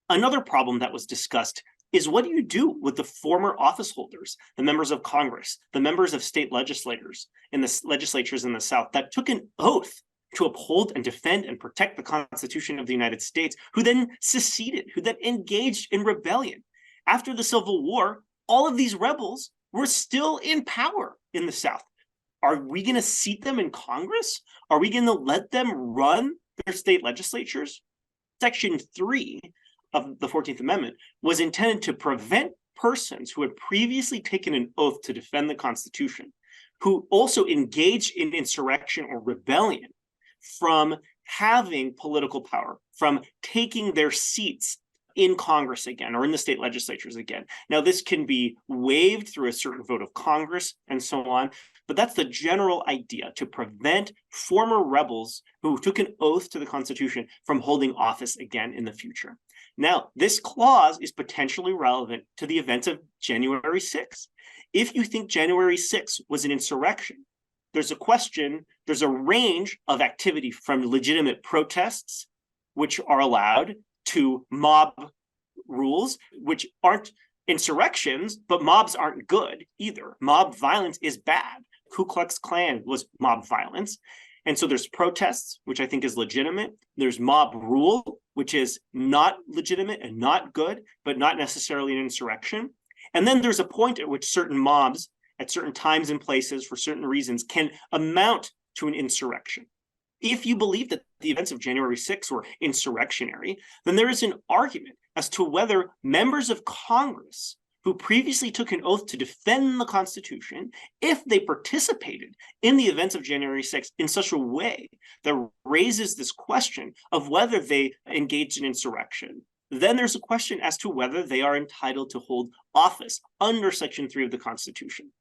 Another problem that was discussed is what do you do with the former office holders, the members of Congress, the members of state legislators in the legislatures in the South that took an oath to uphold and defend and protect the Constitution of the United States, who then seceded, who then engaged in rebellion. After the Civil War, all of these rebels were still in power in the South. Are we going to seat them in Congress? Are we going to let them run their state legislatures? Section 3 of the 14th Amendment was intended to prevent persons who had previously taken an oath to defend the Constitution, who also engaged in insurrection or rebellion, from having political power, from taking their seats in Congress again, or in the state legislatures again. Now, this can be waived through a certain vote of Congress and so on, but that's the general idea, to prevent former rebels who took an oath to the Constitution from holding office again in the future. Now, this clause is potentially relevant to the events of January 6th. If you think January 6th was an insurrection, there's a range of activity from legitimate protests, which are allowed, to mob rules, which aren't insurrections, but mobs aren't good either. Mob violence is bad. Ku Klux Klan was mob violence. And so there's protests, which I think is legitimate. There's mob rule, which is not legitimate and not good, but not necessarily an insurrection. And then there's a point at which certain mobs, at certain times and places, for certain reasons, can amount to an insurrection. If you believe that the events of January 6th were insurrectionary, then there is an argument as to whether members of Congress who previously took an oath to defend the Constitution, if they participated in the events of January 6th in such a way that raises this question of whether they engaged in insurrection, then there's a question as to whether they are entitled to hold office under Section 3 of the Constitution.